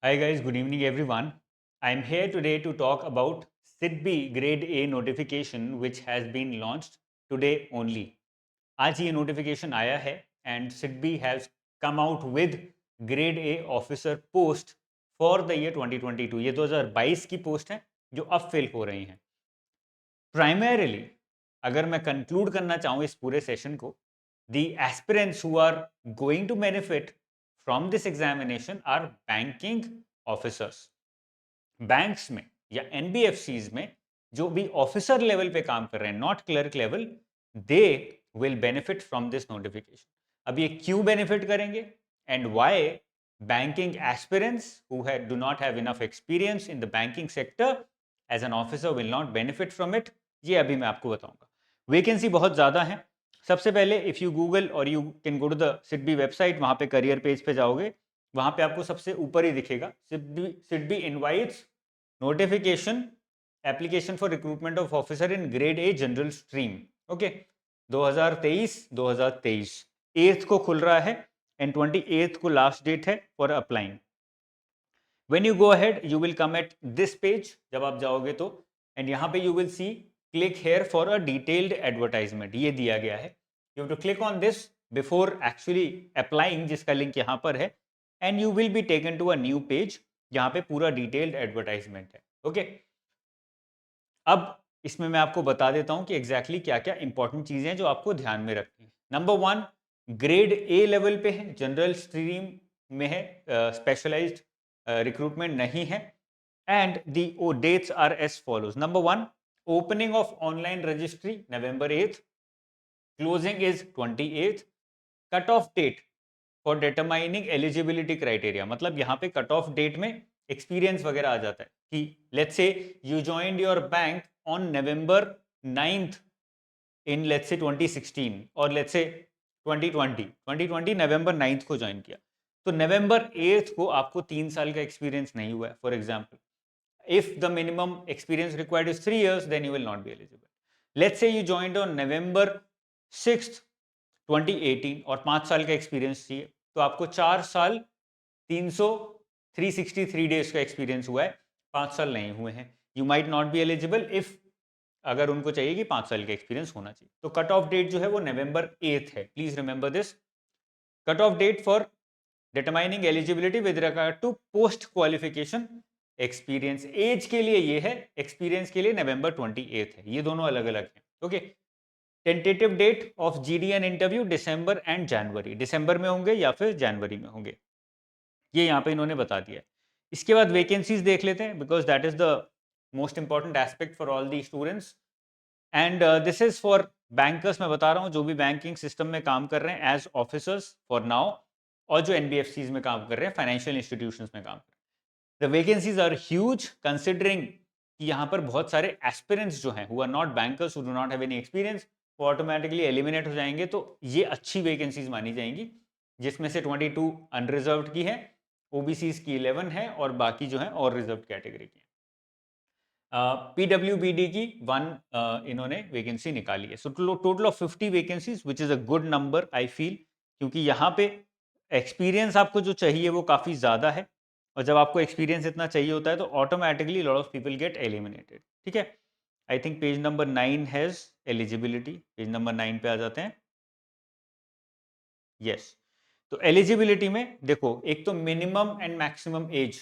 Hi guys, good evening everyone. I'm here today to talk about SIDBI Grade A notification which has been launched today only. आज ये notification आया है and SIDBI has come out with Grade A officer post for the year 2022. ये 2022 की post है जो अब fill हो रही हैं. Primarily, अगर मैं कंक्लूड करना चाहूँ इस पूरे सेशन को, the aspirants who are going to benefit from this examination are banking officers. Banks में या एनबीएफसीज में जो भी ऑफिसर लेवल पे काम कर रहे हैं, not clerk level, they will benefit from this notification. अब ये क्यों बेनिफिट करेंगे and why banking aspirants who do not have enough experience in the banking sector as an officer will not benefit from it, ये अभी मैं आपको बताऊंगा. Vacancy बहुत ज़्यादा है. सबसे पहले इफ़ यू गूगल और you can go to the SIDBI website, वहाँ पे करियर पेज पे जाओगे, वहाँ पे आपको सबसे ऊपर ही दिखेगा SIDBI invites notification application for recruitment of officer in grade A general stream. Okay, 2023 8th को खुल रहा है एंड 28th को लास्ट डेट है for applying. When you go ahead you will come at this page. जब आप जाओगे तो एंड यहाँ पे you will see click here for a detailed advertisement, ये दिया गया है. You have to click on this before actually applying, जिसका लिंक यहाँ पर है, and you will be taken to a new page जहाँ पे पूरा डिटेल्ड एडवर्टाइजमेंट है. ओके, अब इसमें मैं आपको बता देता हूँ कि एग्जैक्टली क्या क्या इंपॉर्टेंट चीजें हैं जो आपको ध्यान में रखनी है. Number one, grade A level पे है, जनरल स्ट्रीम में है, स्पेशलाइज्ड रिक्रूटमेंट नहीं है. And the oh dates are as follows. Number one, opening of online registry November 8th, closing is 28th. Cut off date for determining eligibility criteria, मतलब यहाँ पे cut off date में experience वगैरह आ जाता है कि let's say you joined your bank on November 9th in let's say 2016 और लेट्स से 2020 November 9th को ज्वाइन किया, तो November 8th को आपको 3 साल का एक्सपीरियंस नहीं हुआ है for example. If the minimum experience required is 3 years, then you will not be eligible. Let's say you joined on November 6th 2018 और 5 साल का एक्सपीरियंस चाहिए, तो आपको 4 साल 363 डेज का एक्सपीरियंस हुआ है, 5 साल नहीं हुए हैं. You might not be eligible if, अगर उनको चाहिए कि 5 साल का एक्सपीरियंस होना चाहिए. तो कट ऑफ डेट जो है वो November 8th है. Please remember this. Cut off date for determining eligibility with regard to post qualification experience. Age के लिए ये है, एक्सपीरियंस के लिए November 28th है. ये दोनों अलग अलग हैं. Okay, tentative date of GDN interview December and January, दिसंबर में होंगे या फिर जनवरी में होंगे, ये यहाँ पे इन्होंने बता दिया है. इसके बाद वैकेंसीज देख लेते हैं because that is the most important aspect for all the students. And this is for bankers, मैं बता रहा हूँ जो भी बैंकिंग सिस्टम में काम कर रहे हैं एज ऑफिसर्स फॉर नाउ, और जो एनबीएफसीज में काम कर रहे हैं, फाइनेंशियल इंस्टीट्यूशंस में काम कर रहे हैं. The vacancies are huge considering कि यहाँ पर बहुत सारे एस्पिरेंट्स जो हैं who are not bankers, who do not have any experience, वो ऑटोमेटिकली एलिमिनेट हो जाएंगे. तो ये अच्छी वैकेंसीज मानी जाएंगी, जिसमें से 22 अनरिजर्व्ड की है, ओबीसीज की 11 है और बाकी जो है और रिजर्व कैटेगरी की है. पीडब्ल्यूबीडी की 1 इन्होंने वैकेंसी निकाली है. So total of 50 vacancies which is a good number I feel, क्योंकि यहाँ पे एक्सपीरियंस आपको जो चाहिए वो काफ़ी ज़्यादा है, और जब आपको एक्सपीरियंस इतना चाहिए होता है तो automatically lot of people get eliminated. ठीक है, I think page number 9 has eligibility. Page number 9 पे आ जाते हैं. यस, तो एलिजिबिलिटी में देखो, एक तो minimum and maximum age.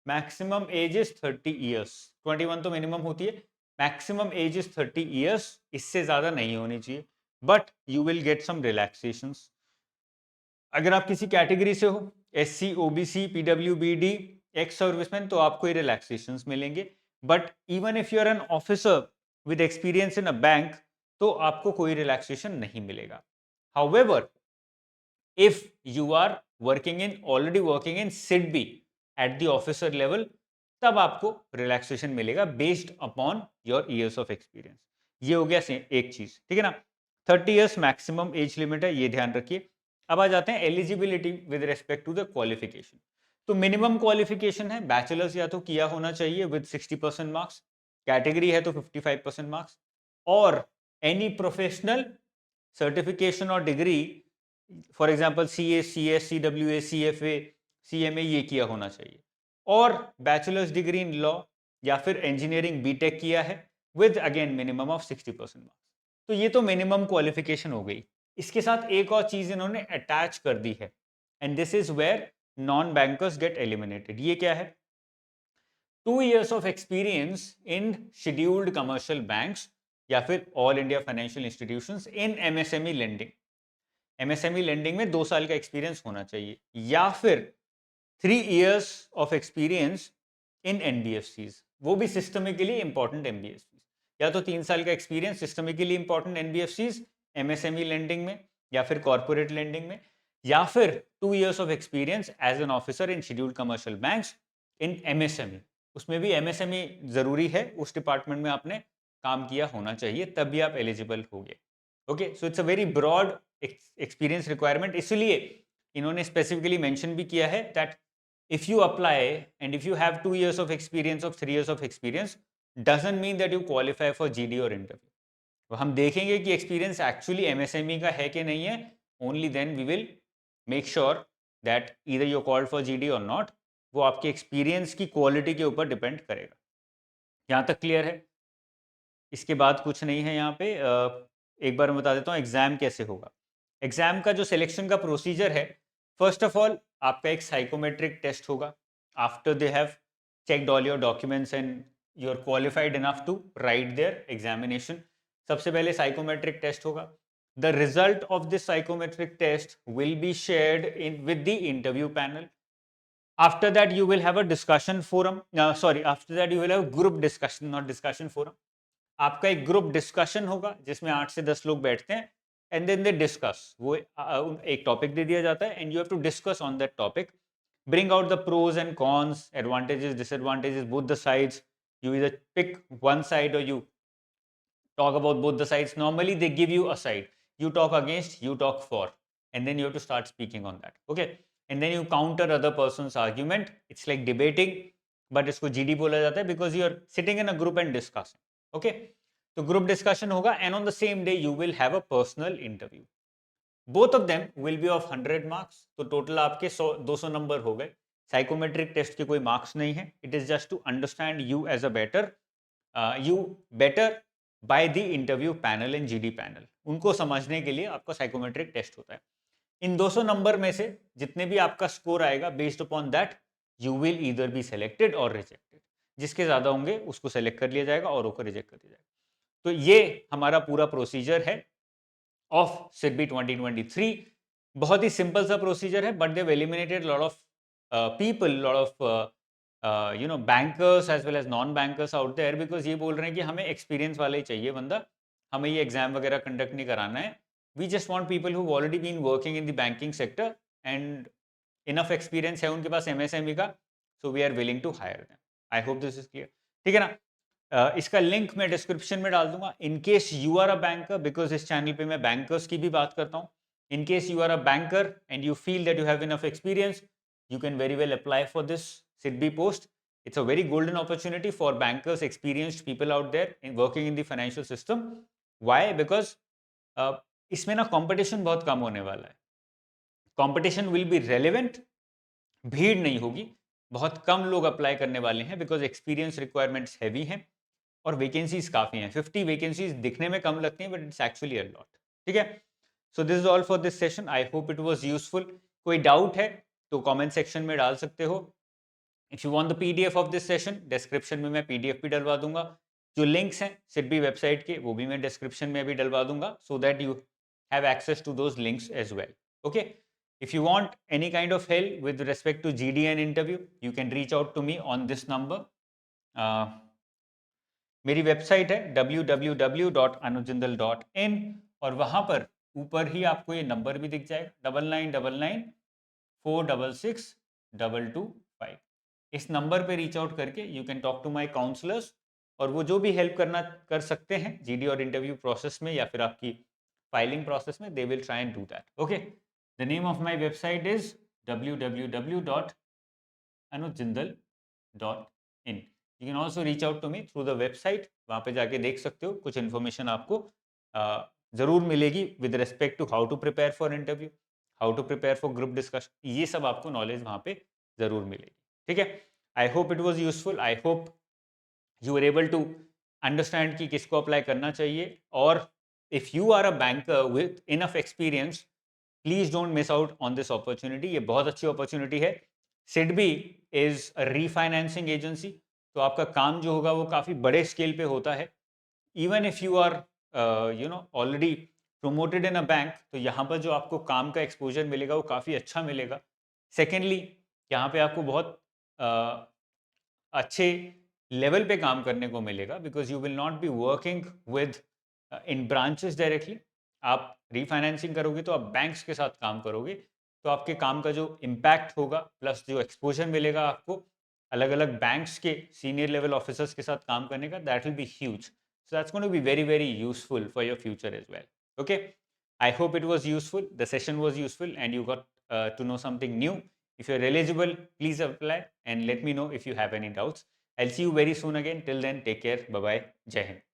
Maximum age is 30 years, 21 तो मिनिमम होती है, मैक्सिमम एज इज 30 ईयर्स, इससे ज़्यादा नहीं होनी चाहिए. But you will get some relaxations. अगर आप किसी कैटेगरी से हो, SC, OBC, PWBD, ex serviceman, तो आपको ये रिलैक्सेशंस मिलेंगे. But even if you are an officer with experience in a bank, तो आपको कोई रिलैक्सेशन नहीं मिलेगा. However, if you are already working in SIDBI at the officer level, तब आपको रिलैक्सेशन मिलेगा based upon your ears of experience. ये हो गया एक चीज, ठीक है ना. 30 ईयर्स मैक्सिमम एज लिमिट है, ये ध्यान रखिए. अब आ जाते हैं eligibility with respect to the qualification. तो मिनिमम क्वालिफिकेशन है बैचलर्स या तो किया होना चाहिए विद 60% मार्क्स, कैटेगरी है तो 55% मार्क्स, और एनी प्रोफेशनल सर्टिफिकेशन और degree, for example C A, C S, C W A, C F A, C M A, ये किया होना चाहिए. और बैचलर्स डिग्री इन लॉ या फिर इंजीनियरिंग बीटेक किया है with again minimum of 60% marks. तो ये तो मिनिमम क्वालिफिकेशन हो गई। इसके साथ एक और चीज इन्होंने अटैच कर दी है, and this is where non bankers get eliminated. ये क्या है? 2 years of experience in scheduled commercial banks या फिर all India financial institutions in MSME lending. MSME lending में 2 साल का एक्सपीरियंस होना चाहिए, या फिर 3 years of experience in NBFCs, वो भी सिस्टमिकली इंपॉर्टेंट एनबीएफसीज। या तो 3 साल का experience systemically important NBFCs MSME lending में या फिर कॉर्पोरेट लेंडिंग में, या फिर 2 years of experience as an officer in scheduled commercial banks in MSME. उसमें भी एमएसएमई जरूरी है, उस डिपार्टमेंट में आपने काम किया होना चाहिए, तब भी आप एलिजिबल होंगे। Okay, so it's a very broad experience requirement, इसलिए इन्होंने स्पेसिफिकली मेंशन भी किया है that if you apply and if you have 2 years of experience or 3 years of experience doesn't mean that you qualify for GD or interview। तो हम देखेंगे कि experience actually MSME का है कि नहीं है, only then we will make sure that either you called for GD और नॉट। वो आपके एक्सपीरियंस की क्वालिटी के ऊपर डिपेंड करेगा। यहाँ तक क्लियर है? इसके बाद कुछ नहीं है यहाँ पे। एक बार मैं बता देता हूँ एग्जाम कैसे होगा। एग्जाम का जो सिलेक्शन का प्रोसीजर है, फर्स्ट ऑफ ऑल आपका एक साइकोमेट्रिक टेस्ट होगा। After they have checked all your documents and you are qualified enough to write their examination, सबसे पहले साइकोमेट्रिक टेस्ट होगा। The result of this psychometric test will be shared in with the interview panel. After that, you will have a discussion forum. After that you will have group discussion, not discussion forum. आपका एक group discussion होगा जिसमें 8 से 10 लोग बैठते हैं, and then they discuss. वो एक टॉपिक दे दिया जाता है and you have to discuss on that topic, bring out the pros and cons, advantages, disadvantages, both the sides. You either pick one side or you talk about both the sides. Normally they give you a side, you talk against, you talk for, and then you have to start speaking on that. Okay, and then you counter other person's argument. It's like debating, but इसको GD बोला जाता है because you are sitting in a group and discussing. Okay, तो group discussion होगा, and on the same day you will have a personal interview. Both of them will be of 100 marks. तो total आपके 200 number हो गए। Psychometric test के कोई marks नहीं है, it is just to understand you as a better by the interview panel and GD panel. उनको समझने के लिए आपका साइकोमेट्रिक टेस्ट होता है। इन 200 नंबर में से जितने भी आपका स्कोर आएगा, based upon that you will either be selected और रिजेक्टेड। जिसके ज्यादा होंगे उसको सेलेक्ट कर लिया जाएगा और को रिजेक्ट कर दिया जाएगा। तो ये हमारा पूरा प्रोसीजर है ऑफ सिडबी 2023। बहुत ही सिंपल सा प्रोसीजर है, but they eliminated lot of people, lot of bankers as well as non bankers out there, because ये बोल रहे हैं कि हमें एक्सपीरियंस वाला ही चाहिए बंदा, हमें ये एग्जाम वगैरह कंडक्ट नहीं कराना है। We just want people who already been working in the banking sector and enough experience है उनके पास एमएसएमई का, so we are willing to hire them. I hope this is clear, ठीक है ना? इसका लिंक मैं डिस्क्रिप्शन में डाल दूंगा in case you are a banker, because इस चैनल पे मैं बैंकर्स की भी बात करता हूँ। In case you are a banker and you feel that you have enough experience, you can very well apply for this SIDBI post. It's a very golden opportunity for bankers, experienced people out there in working in the financial system. Why? Because इसमें ना competition बहुत कम होने वाला है। Competition will be relevant, भीड़ नहीं होगी, बहुत कम लोग अप्लाई करने वाले हैं बिकॉज एक्सपीरियंस रिक्वायरमेंट्स हैवी हैं और वैकेंसीज काफ़ी हैं। 50 वैकेंसीज दिखने में कम लगती हैं but it's actually a lot, ठीक है? So this is all for this session. I hope it was useful. कोई डाउट है तो कमेंट सेक्शन में डाल सकते हो। If you want the PDF of this session, description में मैं पीडीएफ भी डलवा दूंगा। जो लिंक्स हैं सिडबी वेबसाइट के वो भी मैं डिस्क्रिप्शन में भी डलवा दूंगा, so that you have access to those links as well. Okay, if you want any kind of help with respect to GD and interview, you can reach out to me on this number. मेरी website है www.anujindal.in और वहां पर ऊपर ही आपको ये number भी दिख जाएगा 9999466225। इस नंबर पे रीच आउट करके you can talk to my counsellors और वो जो भी हेल्प करना कर सकते हैं जीडी और इंटरव्यू प्रोसेस में या फिर आपकी फाइलिंग प्रोसेस में, they will try and do that. Okay, the name of my website is www.anujindal.in. you can also reach out to me through the website. वहाँ पे जाके देख सकते हो, कुछ इन्फॉर्मेशन आपको ज़रूर मिलेगी with respect to how to prepare for interview, how to prepare for group discussion. ये सब आपको नॉलेज वहाँ पे ज़रूर मिलेगी, ठीक है? I hope it was useful, I hope you are able to understand कि किसको अप्लाई करना चाहिए, और if you are a banker with enough experience, please don't miss out on this opportunity. ये बहुत अच्छी अपॉर्चुनिटी है। SIDBI is a refinancing agency, तो आपका काम जो होगा वो काफ़ी बड़े स्केल पे होता है। Even if you are already promoted in a bank, तो यहाँ पर जो आपको काम का एक्सपोजर मिलेगा वो काफ़ी अच्छा मिलेगा। सेकेंडली, यहाँ पे आपको बहुत अच्छे लेवल पे काम करने को मिलेगा, because you will not be working with in branches directly. आप रीफाइनेंसिंग करोगे तो आप बैंक्स के साथ काम करोगे, तो आपके काम का जो इम्पैक्ट होगा प्लस जो एक्सपोजर मिलेगा आपको अलग अलग बैंक्स के सीनियर लेवल ऑफिसर्स के साथ काम करने का, that will be huge. So that's going to be very very useful for your future as well. Okay, I hope it was useful. The session was useful and you got to know something new. If you're eligible, please apply and let me know if you have any doubts. I'll see you very soon again. Till then, take care. Bye bye. Jai Hind.